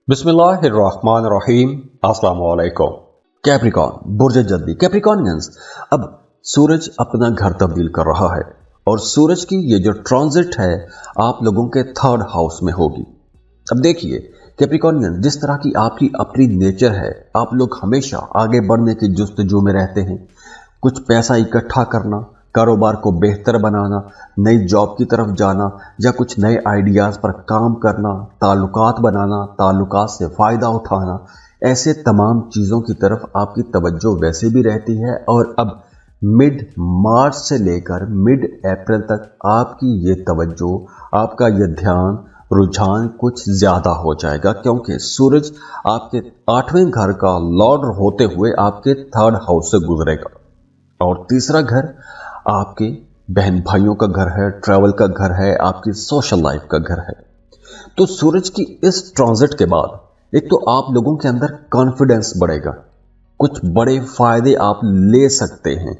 बिस्मिल्लाहिर्रहमानिर्रहीम। अस्सलाम वालेकुम। कैप्रिकॉर्न बुर्ज जल्दी कैप्रिकॉर्नियंस, अब सूरज अपना घर तब्दील कर रहा है और सूरज की ये जो ट्रांजिट है आप लोगों के थर्ड हाउस में होगी। अब देखिए कैप्रिकॉर्नियंस, जिस तरह की आपकी अपनी नेचर है, आप लोग हमेशा आगे बढ़ने की जुस्तजू में रहते हैं। कुछ पैसा इकट्ठा करना, कारोबार को बेहतर बनाना, नई जॉब की तरफ जाना या कुछ नए आइडियाज़ पर काम करना, ताल्लुकात बनाना, ताल्लुकात से फ़ायदा उठाना, ऐसे तमाम चीज़ों की तरफ आपकी तवज्जो वैसे भी रहती है। और अब मिड मार्च से लेकर मिड अप्रैल तक आपकी ये तवज्जो, आपका ये ध्यान, रुझान कुछ ज़्यादा हो जाएगा, क्योंकि सूरज आपके 8वें घर का लॉर्ड होते हुए आपके थर्ड हाउस से गुजरेगा। और तीसरा घर आपके बहन भाइयों का घर है, ट्रैवल का घर है, आपकी सोशल लाइफ का घर है। तो सूरज की इस ट्रांजिट के बाद एक तो आप लोगों के अंदर कॉन्फिडेंस बढ़ेगा, कुछ बड़े फायदे आप ले सकते हैं,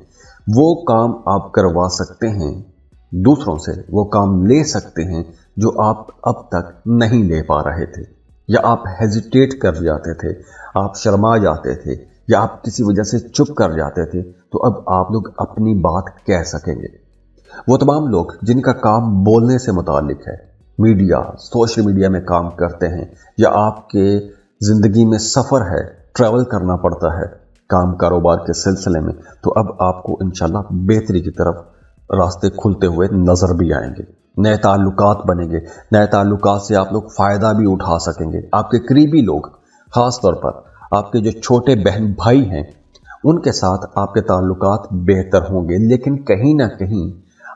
वो काम आप करवा सकते हैं, दूसरों से वो काम ले सकते हैं जो आप अब तक नहीं ले पा रहे थे, या आप हेजिटेट कर जाते थे, आप शर्मा जाते थे, या आप किसी वजह से चुप कर जाते थे। तो अब आप लोग अपनी बात कह सकेंगे। वो तमाम लोग जिनका काम बोलने से मुतालिक है, मीडिया, सोशल मीडिया में काम करते हैं, या आपके ज़िंदगी में सफ़र है, ट्रैवल करना पड़ता है काम कारोबार के सिलसिले में, तो अब आपको इंशाल्लाह बेहतरी की तरफ रास्ते खुलते हुए नज़र भी आएंगे। नए ताल्लुकात बनेंगे, नए ताल्लुकात से आप लोग फ़ायदा भी उठा सकेंगे। आपके करीबी लोग, ख़ास तौर पर आपके जो छोटे बहन भाई हैं, उनके साथ आपके ताल्लुकात बेहतर होंगे, लेकिन कहीं ना कहीं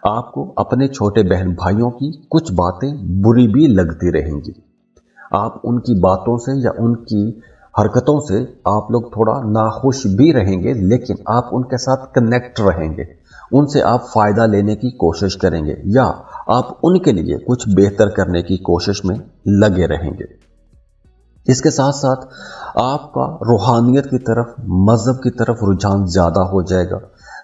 आपको अपने छोटे बहन भाइयों की कुछ बातें बुरी भी लगती रहेंगी। आप उनकी बातों से या उनकी हरकतों से आप लोग थोड़ा नाखुश भी रहेंगे, लेकिन आप उनके साथ कनेक्ट रहेंगे, उनसे आप फ़ायदा लेने की कोशिश करेंगे, या आप उनके लिए कुछ बेहतर करने की कोशिश में लगे रहेंगे। इसके साथ साथ आपका रूहानियत की तरफ, मज़हब की तरफ रुझान ज़्यादा हो जाएगा,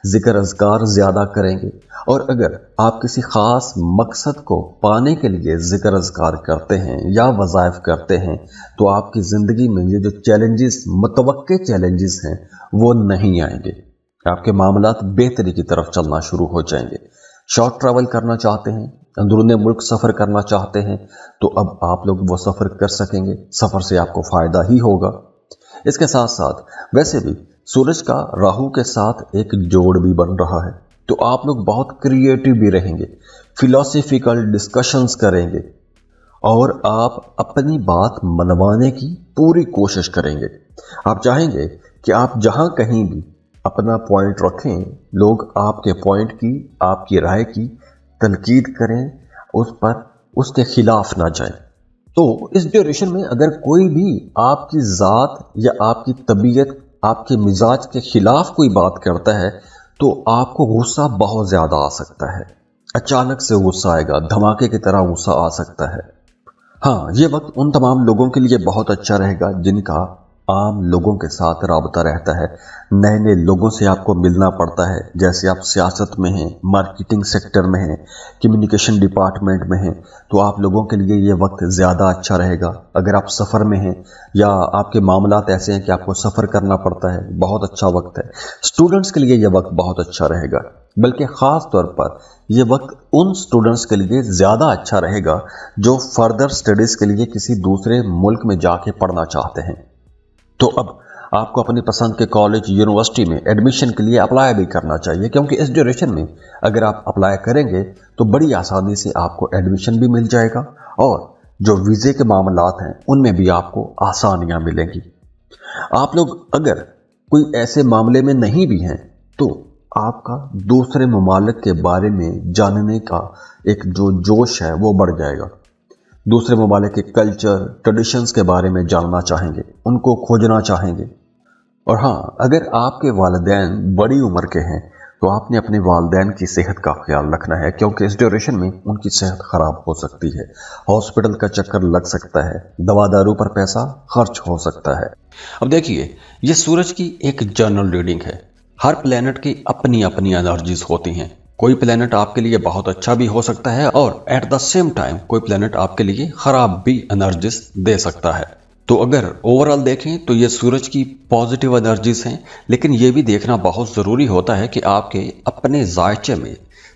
ज़िक्र अज़कार ज़्यादा करेंगे। और अगर आप किसी ख़ास मकसद को पाने के लिए ज़िक्र अज़कार करते हैं या वज़ाइफ करते हैं, तो आपकी ज़िंदगी में ये जो चैलेंजेस, मुतवक्के चैलेंजेस हैं, वो नहीं आएंगे। आपके मामलात बेहतरी की तरफ चलना शुरू हो जाएंगे। शॉर्ट ट्रैवल करना चाहते हैं, अंदरूनी मुल्क सफ़र करना चाहते हैं, तो अब आप लोग वो सफ़र कर सकेंगे, सफ़र से आपको फ़ायदा ही होगा। इसके साथ साथ वैसे भी सूरज का राहु के साथ एक जोड़ भी बन रहा है, तो आप लोग बहुत क्रिएटिव भी रहेंगे, फिलोसफिकल डिस्कशंस करेंगे और आप अपनी बात मनवाने की पूरी कोशिश करेंगे। आप चाहेंगे कि आप जहाँ कहीं भी अपना पॉइंट रखें, लोग आपके पॉइंट की, आपकी राय की तनकीद करें, उस पर उसके खिलाफ ना जाएं। तो इस ड्यूरेशन में अगर कोई भी आपकी ज़ात या आपकी तबीयत, आपके मिजाज के खिलाफ कोई बात करता है, तो आपको गुस्सा बहुत ज़्यादा आ सकता है। अचानक से गुस्सा आएगा, धमाके की तरह गुस्सा आ सकता है। हाँ, ये वक्त उन तमाम लोगों के लिए बहुत अच्छा रहेगा जिनका आम लोगों के साथ राबता रहता है, नए नए लोगों से आपको मिलना पड़ता है। जैसे आप सियासत में हैं, मार्केटिंग सेक्टर में हैं, कम्युनिकेशन डिपार्टमेंट में हैं, तो आप लोगों के लिए ये वक्त ज़्यादा अच्छा रहेगा। अगर आप सफ़र में हैं या आपके मामलात ऐसे हैं कि आपको सफ़र करना पड़ता है, बहुत अच्छा वक्त है। स्टूडेंट्स के लिए ये वक्त बहुत अच्छा रहेगा, बल्कि ख़ास तौर पर ये वक्त उन स्टूडेंट्स के लिए ज़्यादा अच्छा रहेगा जो फर्दर स्टडीज़ के लिए किसी दूसरे मुल्क में जाके पढ़ना चाहते हैं। तो अब आपको अपनी पसंद के कॉलेज, यूनिवर्सिटी में एडमिशन के लिए अप्लाई भी करना चाहिए, क्योंकि इस ड्यूरेशन में अगर आप अप्लाई करेंगे तो बड़ी आसानी से आपको एडमिशन भी मिल जाएगा, और जो वीज़े के मामलात हैं उनमें भी आपको आसानियां मिलेंगी। आप लोग अगर कोई ऐसे मामले में नहीं भी हैं, तो आपका दूसरे ममालिक के बारे में जानने का एक जो जोश है वो बढ़ जाएगा। दूसरे ममालिक के कल्चर, ट्रेडिशंस के बारे में जानना चाहेंगे, उनको खोजना चाहेंगे। और हाँ, अगर आपके वालिदैन बड़ी उम्र के हैं, तो आपने अपने वालिदैन की सेहत का ख्याल रखना है, क्योंकि इस ड्यूरेशन में उनकी सेहत ख़राब हो सकती है, हॉस्पिटल का चक्कर लग सकता है, दवा दारू पर पैसा खर्च हो सकता है। अब देखिए, ये सूरज की एक जनरल रीडिंग है। हर प्लेनेट की अपनी अपनी एनर्जीज होती हैं। कोई प्लेनेट आपके लिए बहुत अच्छा भी हो सकता है और एट द सेम टाइम कोई प्लेनेट आपके लिए खराब भी एनर्जीज दे सकता है। तो अगर ओवरऑल देखें तो ये सूरज की पॉजिटिव एनर्जीज हैं, लेकिन ये भी देखना बहुत ज़रूरी होता है कि आपके अपने जायचे में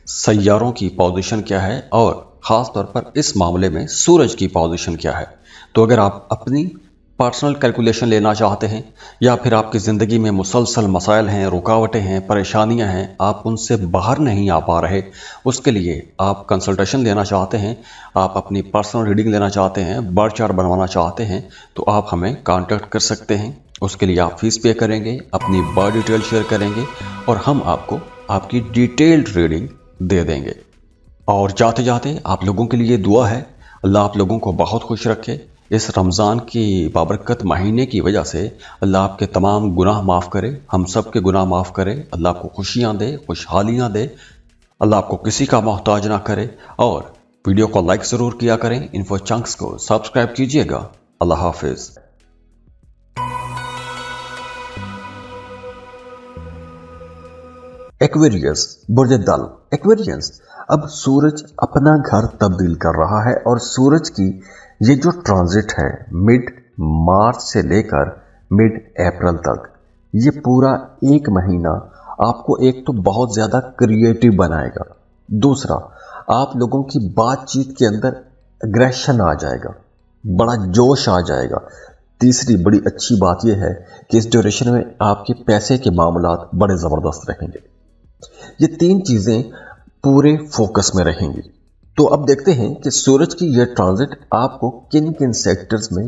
सैयारों की पोजीशन क्या है और ख़ास तौर पर इस मामले में सूरज की पोजीशन क्या है। तो अगर आप अपनी पर्सनल कैलकुलेशन लेना चाहते हैं या फिर आपकी ज़िंदगी में मुसलसल मसाइल हैं, रुकावटें हैं, परेशानियां हैं, आप उनसे बाहर नहीं आ पा रहे, उसके लिए आप कंसल्टेशन लेना चाहते हैं, आप अपनी पर्सनल रीडिंग लेना चाहते हैं, बर्थ चार्ट बनवाना चाहते हैं, तो आप हमें कांटेक्ट कर सकते हैं। उसके लिए आप फीस पे करेंगे, अपनी बर्थ डिटेल शेयर करेंगे और हम आपको आपकी डिटेल्ड रीडिंग दे देंगे। और जाते जाते आप लोगों के लिए दुआ है, अल्लाह आप लोगों को बहुत खुश रखे। इस रमज़ान की बाबरकत महीने की वजह से अल्लाह आपके तमाम गुनाह माफ़ करे, हम सब के गुनाह माफ़ करे, अल्लाह आपको खुशियाँ दे, खुशहालियाँ दे, अल्लाह आपको किसी का मोहताज ना करे। और वीडियो को लाइक ज़रूर किया करें, इन्फो चंक्स को सब्सक्राइब कीजिएगा। अल्लाह हाफिज़। एक्वेरियस बुर्ज दल। एक्वेरियस, अब सूरज अपना घर तब्दील कर रहा है और सूरज की ये जो ट्रांजिट है मिड मार्च से लेकर मिड अप्रैल तक, ये पूरा एक महीना आपको एक तो बहुत ज़्यादा क्रिएटिव बनाएगा, दूसरा आप लोगों की बातचीत के अंदर एग्रेशन आ जाएगा, बड़ा जोश आ जाएगा, तीसरी बड़ी अच्छी बात यह है कि इस ड्यूरेशन में आपके पैसे के मामलात बड़े ज़बरदस्त रहेंगे। ये तीन चीज़ें पूरे फोकस में रहेंगी। तो अब देखते हैं कि सूरज की यह ट्रांजिट आपको किन किन सेक्टर्स में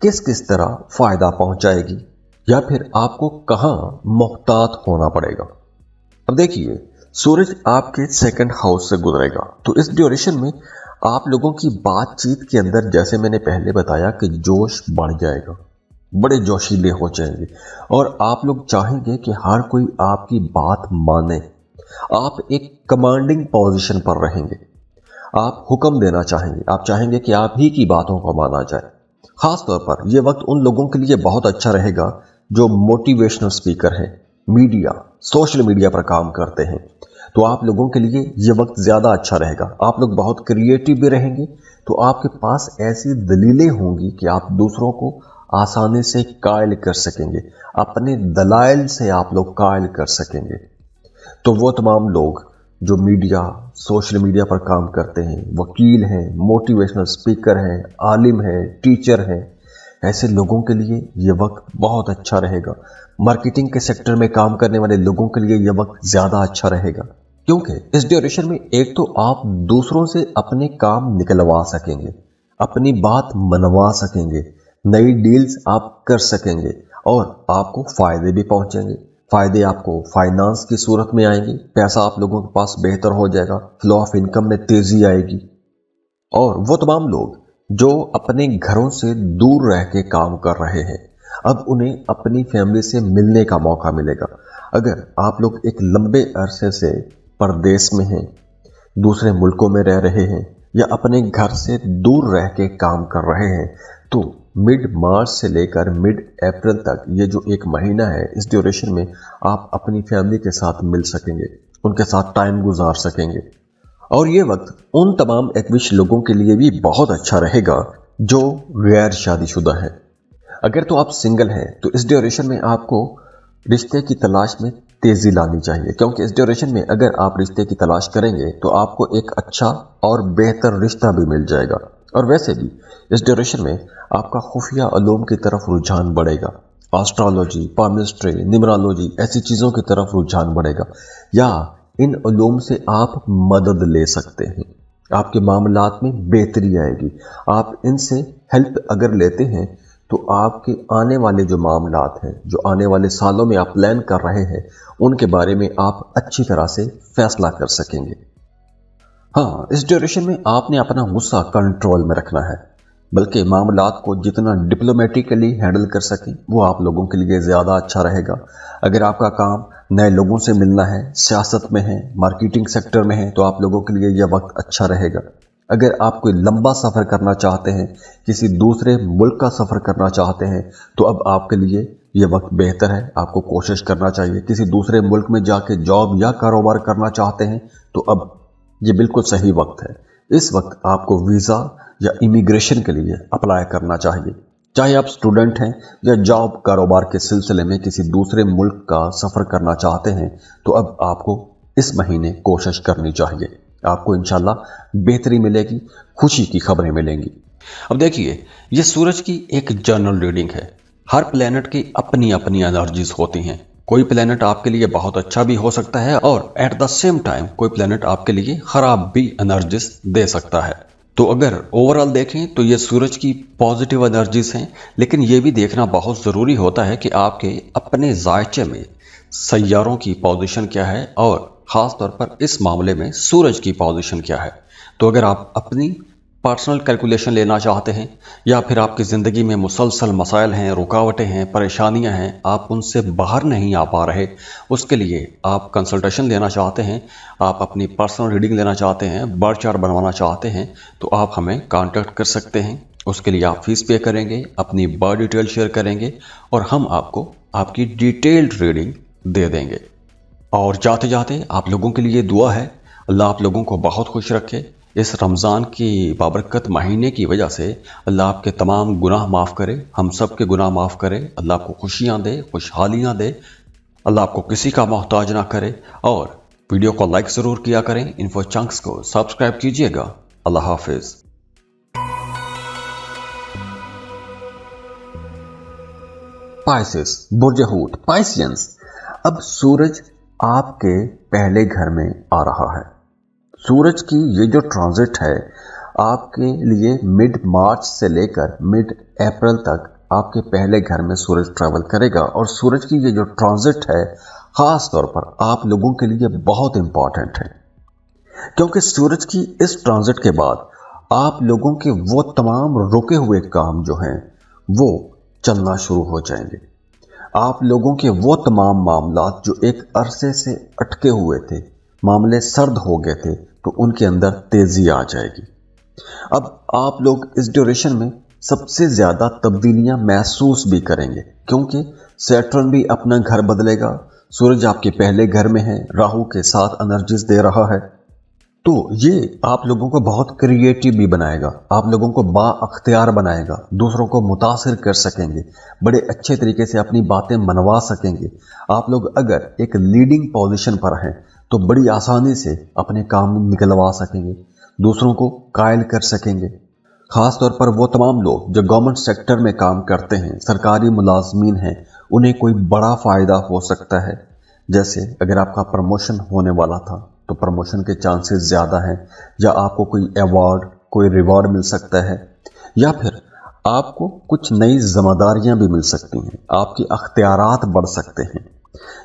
किस किस तरह फ़ायदा पहुंचाएगी या फिर आपको कहां मोहतात होना पड़ेगा। अब देखिए, सूरज आपके सेकंड हाउस से गुजरेगा, तो इस ड्यूरेशन में आप लोगों की बातचीत के अंदर, जैसे मैंने पहले बताया, कि जोश बढ़ जाएगा, बड़े जोशीले हो जाएंगे और आप लोग चाहेंगे कि हर कोई आपकी बात माने। आप एक कमांडिंग पोजीशन पर रहेंगे, आप हुक्म देना चाहेंगे, आप चाहेंगे कि आप ही की बातों को माना जाए। खास तौर पर यह वक्त उन लोगों के लिए बहुत अच्छा रहेगा जो मोटिवेशनल स्पीकर हैं, मीडिया, सोशल मीडिया पर काम करते हैं, तो आप लोगों के लिए यह वक्त ज़्यादा अच्छा रहेगा। आप लोग बहुत क्रिएटिव भी रहेंगे, तो आपके पास ऐसी दलीलें होंगी कि आप दूसरों को आसानी से कायल कर सकेंगे, अपने दलाइल से आप लोग कायल कर सकेंगे। तो वो तमाम लोग जो मीडिया, सोशल मीडिया पर काम करते हैं, वकील हैं, मोटिवेशनल स्पीकर हैं, आलिम हैं, टीचर हैं, ऐसे लोगों के लिए ये वक्त बहुत अच्छा रहेगा। मार्केटिंग के सेक्टर में काम करने वाले लोगों के लिए ये वक्त ज़्यादा अच्छा रहेगा, क्योंकि इस ड्यूरेशन में एक तो आप दूसरों से अपने काम निकलवा सकेंगे, अपनी बात मनवा सकेंगे, नई डील्स आप कर सकेंगे और आपको फ़ायदे भी पहुंचेंगे। फ़ायदे आपको फाइनेंस की सूरत में आएंगे, पैसा आप लोगों के पास बेहतर हो जाएगा, फ्लो ऑफ इनकम में तेज़ी आएगी। और वो तमाम लोग जो अपने घरों से दूर रह के काम कर रहे हैं, अब उन्हें अपनी फैमिली से मिलने का मौका मिलेगा। अगर आप लोग एक लंबे अरसे से परदेश में हैं, दूसरे मुल्कों में रह रहे हैं या अपने घर से दूर रह के काम कर रहे हैं, तो मिड मार्च से लेकर मिड अप्रैल तक ये जो एक महीना है, इस ड्यूरेशन में आप अपनी फैमिली के साथ मिल सकेंगे, उनके साथ टाइम गुजार सकेंगे। और ये वक्त उन तमाम एक्विश लोगों के लिए भी बहुत अच्छा रहेगा जो गैर शादीशुदा है। अगर तो आप सिंगल हैं, तो इस ड्यूरेशन में आपको रिश्ते की तलाश में तेज़ी लानी चाहिए, क्योंकि इस ड्यूरेशन में अगर आप रिश्ते की तलाश करेंगे तो आपको एक अच्छा और बेहतर रिश्ता भी मिल जाएगा। और वैसे भी इस ड्यूरेशन में आपका खुफिया उलूम की तरफ रुझान बढ़ेगा, एस्ट्रोलॉजी, पामिस्ट्री, न्यूमरोलॉजी, ऐसी चीज़ों की तरफ रुझान बढ़ेगा, या इन उलूम से आप मदद ले सकते हैं, आपके मामलात में बेहतरी आएगी। आप इनसे हेल्प अगर लेते हैं तो आपके आने वाले जो मामलात हैं, जो आने वाले सालों में आप प्लान कर रहे हैं, उनके बारे में आप अच्छी तरह से फैसला कर सकेंगे। हाँ, इस ड्यूरेशन में आपने अपना गुस्सा कंट्रोल में रखना है, बल्कि मामलात को जितना डिप्लोमेटिकली हैंडल कर सकें वो आप लोगों के लिए ज़्यादा अच्छा रहेगा। अगर आपका काम नए लोगों से मिलना है, सियासत में है, मार्केटिंग सेक्टर में है, तो आप लोगों के लिए यह वक्त अच्छा रहेगा। अगर आप कोई लंबा सफ़र करना चाहते हैं, किसी दूसरे मुल्क का सफ़र करना चाहते हैं, तो अब आपके लिए यह वक्त बेहतर है, आपको कोशिश करना चाहिए। किसी दूसरे मुल्क में जाके जॉब या कारोबार करना चाहते हैं, तो अब ये बिल्कुल सही वक्त है। इस वक्त आपको वीज़ा या इमिग्रेशन के लिए अप्लाई करना चाहिए। चाहे आप स्टूडेंट हैं या जॉब कारोबार के सिलसिले में किसी दूसरे मुल्क का सफ़र करना चाहते हैं, तो अब आपको इस महीने कोशिश करनी चाहिए। आपको इंशाल्लाह बेहतरी मिलेगी, खुशी की खबरें मिलेंगी। अब देखिए, ये सूरज की एक जनरल रीडिंग है। हर प्लेनेट की अपनी अपनी एनर्जीज होती हैं। कोई प्लेनेट आपके लिए बहुत अच्छा भी हो सकता है और एट द सेम टाइम कोई प्लेनेट आपके लिए खराब भी एनर्जीज दे सकता है। तो अगर ओवरऑल देखें तो ये सूरज की पॉजिटिव एनर्जीज हैं, लेकिन ये भी देखना बहुत ज़रूरी होता है कि आपके अपने जायचे में सैयारों की पोजीशन क्या है और ख़ास तौर पर इस मामले में सूरज की पोजीशन क्या है। तो अगर आप अपनी पर्सनल कैलकुलेशन लेना चाहते हैं या फिर आपकी ज़िंदगी में मुसलसल मसाइल हैं, रुकावटें हैं, परेशानियां हैं, आप उनसे बाहर नहीं आ पा रहे, उसके लिए आप कंसल्टेशन लेना चाहते हैं, आप अपनी पर्सनल रीडिंग लेना चाहते हैं, बर्थ चार्ट बनवाना चाहते हैं, तो आप हमें कांटेक्ट कर सकते हैं। उसके लिए आप फीस पे करेंगे, अपनी बर्थ डिटेल शेयर करेंगे और हम आपको आपकी डिटेल्ड रीडिंग दे देंगे। और जाते जाते आप लोगों के लिए दुआ है, अल्लाह आप लोगों को बहुत खुश रखे। इस रमज़ान की बाबरकत महीने की वजह से अल्लाह आपके तमाम गुनाह माफ़ करे, हम सब के गुनाह माफ़ करे, अल्लाह आपको खुशियाँ दे, खुशहालियाँ दे, अल्लाह आपको किसी का मोहताज ना करे। और वीडियो को लाइक ज़रूर किया करें, इन्फो चंक्स को सब्सक्राइब कीजिएगा। अल्लाह हाफिज़। पाइसेस, बुर्ज हूत, पाइसियंस। अब सूरज आपके पहले घर में आ रहा है। सूरज की ये जो ट्रांजिट है आपके लिए मिड मार्च से लेकर मिड अप्रैल तक आपके पहले घर में सूरज ट्रैवल करेगा। और सूरज की ये जो ट्रांजिट है ख़ास तौर पर आप लोगों के लिए बहुत इम्पॉर्टेंट है, क्योंकि सूरज की इस ट्रांजिट के बाद आप लोगों के वो तमाम रुके हुए काम जो हैं वो चलना शुरू हो जाएंगे। आप लोगों के वो तमाम मामलात जो एक अरसे से अटके हुए थे, मामले सर्द हो गए थे, तो उनके अंदर तेजी आ जाएगी। अब आप लोग इस ड्यूरेशन में सबसे ज़्यादा तब्दीलियां महसूस भी करेंगे, क्योंकि सैटर्न भी अपना घर बदलेगा, सूरज आपके पहले घर में है, राहु के साथ एनर्जीज दे रहा है। तो ये आप लोगों को बहुत क्रिएटिव भी बनाएगा, आप लोगों को बाअख्तियार बनाएगा, दूसरों को मुतासिर कर सकेंगे, बड़े अच्छे तरीके से अपनी बातें मनवा सकेंगे। आप लोग अगर एक लीडिंग पोजीशन पर हैं तो बड़ी आसानी से अपने काम निकलवा सकेंगे, दूसरों को कायल कर सकेंगे। ख़ास तौर पर वो तमाम लोग जो गवर्नमेंट सेक्टर में काम करते हैं, सरकारी मुलाजमीन हैं, उन्हें कोई बड़ा फ़ायदा हो सकता है। जैसे अगर आपका प्रमोशन होने वाला था तो प्रमोशन के चांसेस ज़्यादा हैं, या आपको कोई अवार्ड, कोई रिवॉर्ड मिल सकता है, या फिर आपको कुछ नई जिम्मेदारियां भी मिल सकती हैं, आपके अख्तियारात बढ़ सकते हैं,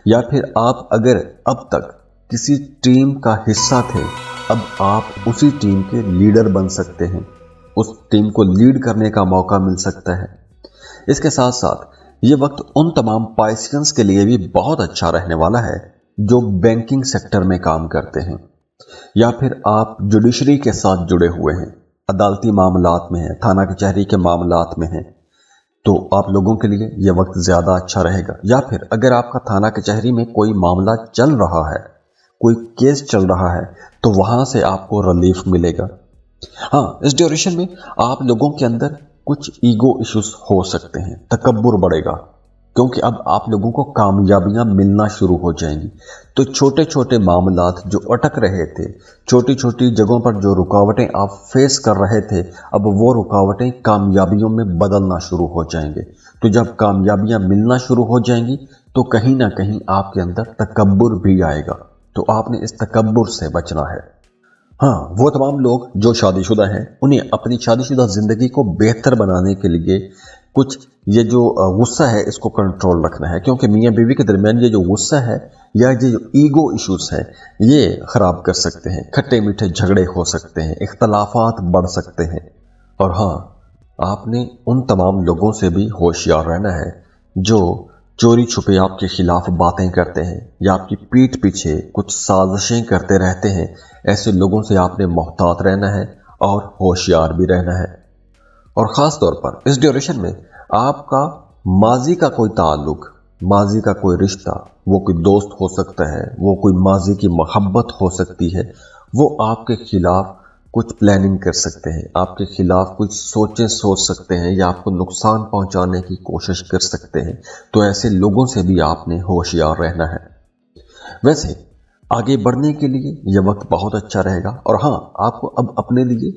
या फिर आप अगर अब तक किसी टीम का हिस्सा थे, अब आप उसी टीम के लीडर बन सकते हैं, उस टीम को लीड करने का मौका मिल सकता है। इसके साथ साथ ये वक्त उन तमाम पाइसियंस के लिए भी बहुत अच्छा रहने वाला है जो बैंकिंग सेक्टर में काम करते हैं, या फिर आप जुडिशरी के साथ जुड़े हुए हैं, अदालती मामलात में हैं, थाना कचहरी के मामलात में हैं, तो आप लोगों के लिए यह वक्त ज़्यादा अच्छा रहेगा। या फिर अगर आपका थाना कचहरी में कोई मामला चल रहा है, कोई केस चल रहा है, तो वहाँ से आपको रिलीफ मिलेगा। हाँ, इस ड्यूरेशन में आप लोगों के अंदर कुछ ईगो इश्यूज हो सकते हैं, तकब्बुर बढ़ेगा, क्योंकि अब आप लोगों को कामयाबियां मिलना शुरू हो जाएंगी। तो छोटे छोटे मामलात जो अटक रहे थे, छोटी छोटी जगहों पर जो रुकावटें आप फेस कर रहे थे, अब वो रुकावटें कामयाबियों में बदलना शुरू हो जाएंगे। तो जब कामयाबियां मिलना शुरू हो जाएंगी तो कहीं ना कहीं आपके अंदर तकब्बुर भी आएगा, तो आपने इस तकब्बुर से बचना है। हाँ, वो तमाम लोग जो शादीशुदा हैं, उन्हें अपनी शादीशुदा ज़िंदगी को बेहतर बनाने के लिए कुछ ये जो गुस्सा है इसको कंट्रोल रखना है, क्योंकि मियाँ बीवी के दरमियान ये जो गुस्सा है या ये जो ईगो इश्यूज है ये ख़राब कर सकते हैं, खट्टे मीठे झगड़े हो सकते हैं, इख्तलाफात बढ़ सकते हैं। और हाँ, आपने उन तमाम लोगों से भी होशियार रहना है जो चोरी छुपे आपके खिलाफ बातें करते हैं या आपकी पीठ पीछे कुछ साजिशें करते रहते हैं। ऐसे लोगों से आपने मोहतात रहना है और होशियार भी रहना है। और ख़ास तौर पर इस ड्यूरेशन में आपका माजी का कोई ताल्लुक, माजी का कोई रिश्ता, वो कोई दोस्त हो सकता है, वो कोई माजी की मोहब्बत हो सकती है, वो आपके खिलाफ कुछ प्लानिंग कर सकते हैं, आपके खिलाफ कुछ सोच सकते हैं या आपको नुकसान पहुंचाने की कोशिश कर सकते हैं। तो ऐसे लोगों से भी आपने होशियार रहना है। वैसे आगे बढ़ने के लिए यह वक्त बहुत अच्छा रहेगा। और हाँ, आपको अब अपने लिए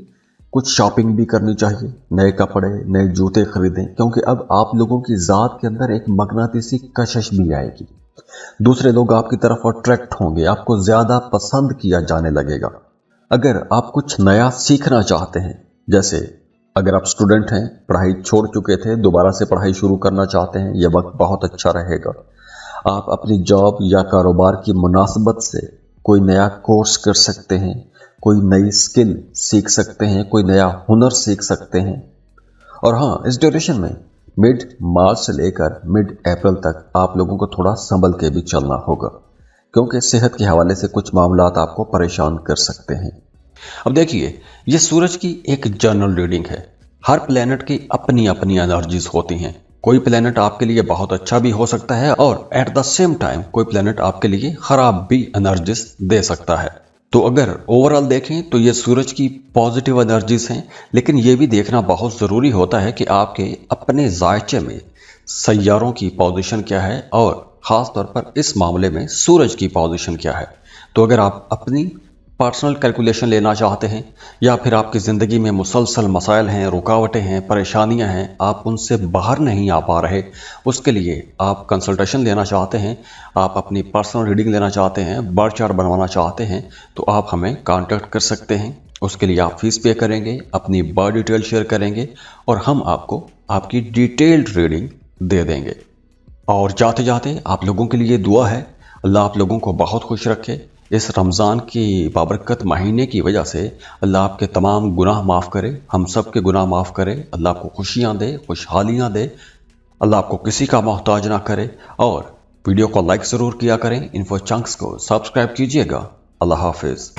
कुछ शॉपिंग भी करनी चाहिए, नए कपड़े, नए जूते खरीदें, क्योंकि अब आप लोगों की ज़ात के अंदर एक मगनातीसी कशिश भी आएगी। दूसरे लोग आपकी तरफ अट्रैक्ट होंगे, आपको ज़्यादा पसंद किया जाने लगेगा। अगर आप कुछ नया सीखना चाहते हैं, जैसे अगर आप स्टूडेंट हैं, पढ़ाई छोड़ चुके थे, दोबारा से पढ़ाई शुरू करना चाहते हैं, यह वक्त बहुत अच्छा रहेगा। आप अपनी जॉब या कारोबार की मुनासबत से कोई नया कोर्स कर सकते हैं, कोई नई स्किल सीख सकते हैं, कोई नया हुनर सीख सकते हैं। और हाँ, इस ड्यूरेशन में मिड मार्च से लेकर मिड अप्रैल तक आप लोगों को थोड़ा संभल के भी चलना होगा, क्योंकि सेहत के हवाले से कुछ मामलात आपको परेशान कर सकते हैं। अब देखिए, ये सूरज की एक जनरल रीडिंग है। हर प्लेनेट की अपनी अपनी एनर्जीज होती हैं। कोई प्लेनेट आपके लिए बहुत अच्छा भी हो सकता है और एट द सेम टाइम कोई प्लेनेट आपके लिए खराब भी एनर्जीज दे सकता है। तो अगर ओवरऑल देखें तो ये सूरज की पॉजिटिव एनर्जीज हैं, लेकिन ये भी देखना बहुत ज़रूरी होता है कि आपके अपने जायचे में सैयारों की पोजीशन क्या है और ख़ास तौर पर इस मामले में सूरज की पोजीशन क्या है। तो अगर आप अपनी पर्सनल कैलकुलेशन लेना चाहते हैं या फिर आपकी ज़िंदगी में मुसलसल मसाइल हैं, रुकावटें हैं, परेशानियां हैं, आप उनसे बाहर नहीं आ पा रहे, उसके लिए आप कंसल्टेशन लेना चाहते हैं, आप अपनी पर्सनल रीडिंग लेना चाहते हैं, बर्थ चार्ट बनवाना चाहते हैं, तो आप हमें कांटेक्ट कर सकते हैं। उसके लिए आप फीस पे करेंगे, अपनी बर्थ डिटेल शेयर करेंगे और हम आपको आपकी डिटेल्ड रीडिंग दे देंगे। और जाते जाते आप लोगों के लिए दुआ है, अल्लाह आप लोगों को बहुत खुश रखे। इस रमज़ान की बाबरकत महीने की वजह से अल्लाह आपके तमाम गुनाह माफ़ करे, हम सब के गुनाह माफ़ करे, अल्लाह आपको खुशियाँ दे, खुशहालियाँ दे, अल्लाह आपको किसी का मोहताज ना करे। और वीडियो को लाइक ज़रूर किया करें, इन्फो चंक्स को सब्सक्राइब कीजिएगा। अल्लाह हाफिज़।